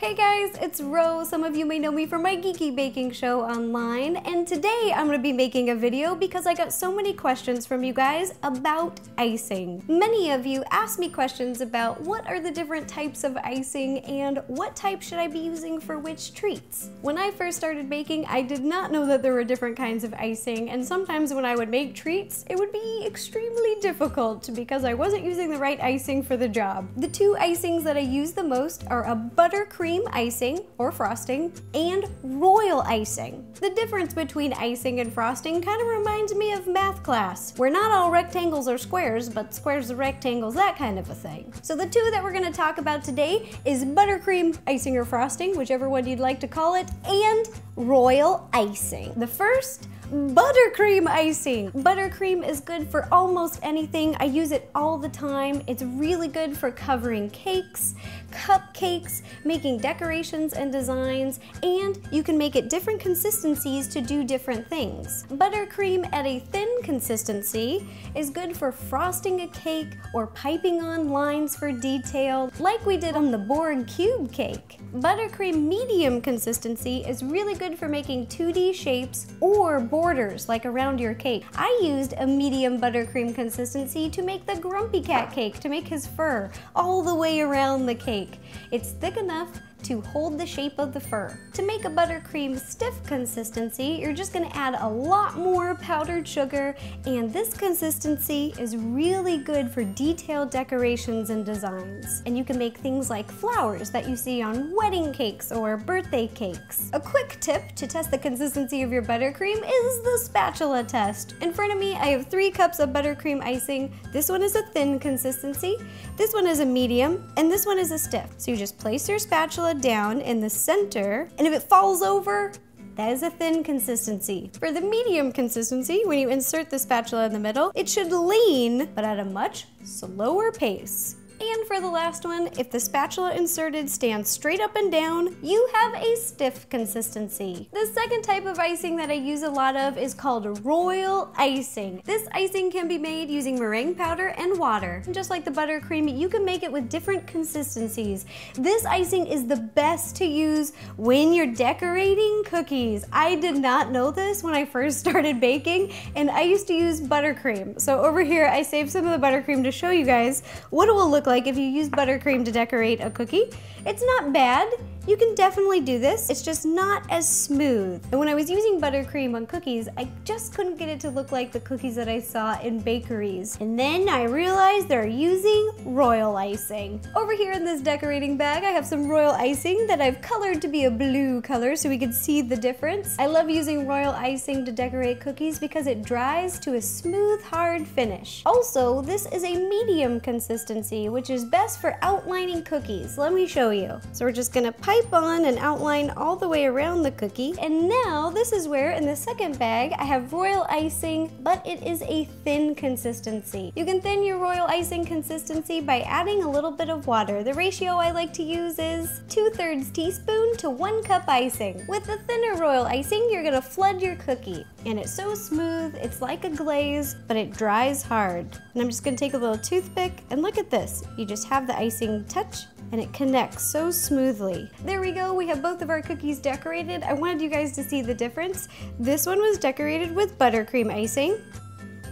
Hey guys, it's Ro. Some of you may know me from my geeky baking show online, and today I'm going to be making a video because I got so many questions from you guys about icing. Many of you asked me questions about what are the different types of icing and what type should I be using for which treats. When I first started baking, I did not know that there were different kinds of icing, and sometimes when I would make treats, it would be extremely difficult because I wasn't using the right icing for the job. The two icings that I use the most are a buttercream icing or frosting and royal icing. The difference between icing and frosting kind of reminds me of math class, where not all rectangles are squares, but squares are rectangles, that kind of a thing. So the two that we're going to talk about today is buttercream icing or frosting, whichever one you'd like to call it, and royal icing. The first, buttercream icing. Buttercream is good for almost anything. I use it all the time. It's really good for covering cakes, cupcakes, making decorations and designs, and you can make it different consistencies to do different things. Buttercream at a thin consistency is good for frosting a cake or piping on lines for detail, like we did on the Borg cube cake. Buttercream medium consistency is really good for making 2D shapes or borders like around your cake. I used a medium buttercream consistency to make the Grumpy Cat cake, to make his fur all the way around the cake. It's thick enough to hold the shape of the fur. To make a buttercream stiff consistency, you're just gonna add a lot more powdered sugar, and this consistency is really good for detailed decorations and designs. And you can make things like flowers that you see on wedding cakes or birthday cakes. A quick tip to test the consistency of your buttercream is the spatula test. In front of me, I have 3 cups of buttercream icing. This one is a thin consistency, this one is a medium, and this one is a stiff. So you just place your spatula down in the center, and if it falls over, that is a thin consistency. For the medium consistency, when you insert the spatula in the middle, it should lean, but at a much slower pace. And for the last one, if the spatula inserted stands straight up and down, you have a stiff consistency. The second type of icing that I use a lot of is called royal icing. This icing can be made using meringue powder and water. And just like the buttercream, you can make it with different consistencies. This icing is the best to use when you're decorating cookies. I did not know this when I first started baking, and I used to use buttercream. So over here, I saved some of the buttercream to show you guys what it will look like if you use buttercream to decorate a cookie. It's not bad. You can definitely do this. It's just not as smooth. And when I was using buttercream on cookies, I just couldn't get it to look like the cookies that I saw in bakeries. And then I realized they're using royal icing. Over here in this decorating bag, I have some royal icing that I've colored to be a blue color so we can see the difference. I love using royal icing to decorate cookies because it dries to a smooth, hard finish. Also, this is a medium consistency, which is best for outlining cookies. Let me show you. So we're just gonna pipe on and outline all the way around the cookie. And now this is where in the second bag I have royal icing, but it is a thin consistency. You can thin your royal icing consistency by adding a little bit of water. The ratio I like to use is 2/3 teaspoon to 1 cup icing. With the thinner royal icing, you're gonna flood your cookie. And it's so smooth, it's like a glaze, but it dries hard. And I'm just gonna take a little toothpick and look at this. You just have the icing touch and it connects so smoothly. There we go, we have both of our cookies decorated. I wanted you guys to see the difference. This one was decorated with buttercream icing,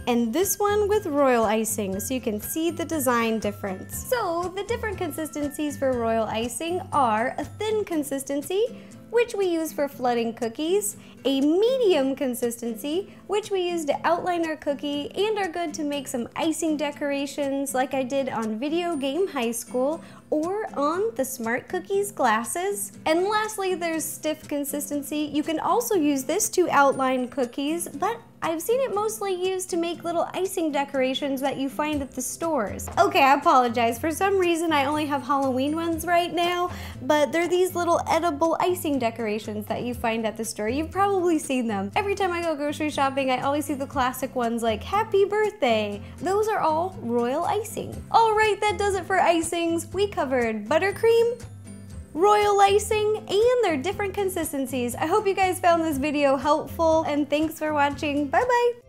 and this one with royal icing, so you can see the design difference. So the different consistencies for royal icing are a thin consistency, which we use for flooding cookies, a medium consistency, which we use to outline our cookie and are good to make some icing decorations like I did on Video Game High School or on the Smart Cookies glasses. And lastly, there's stiff consistency. You can also use this to outline cookies, but I've seen it mostly used to make little icing decorations that you find at the stores. Okay, I apologize. For some reason, I only have Halloween ones right now, but they're these little edible icing decorations that you find at the store. You've probably seen them. Every time I go grocery shopping, I always see the classic ones like Happy Birthday. Those are all royal icing. All right, that does it for icings. We covered buttercream, royal icing, and their different consistencies. I hope you guys found this video helpful, and thanks for watching. Bye bye.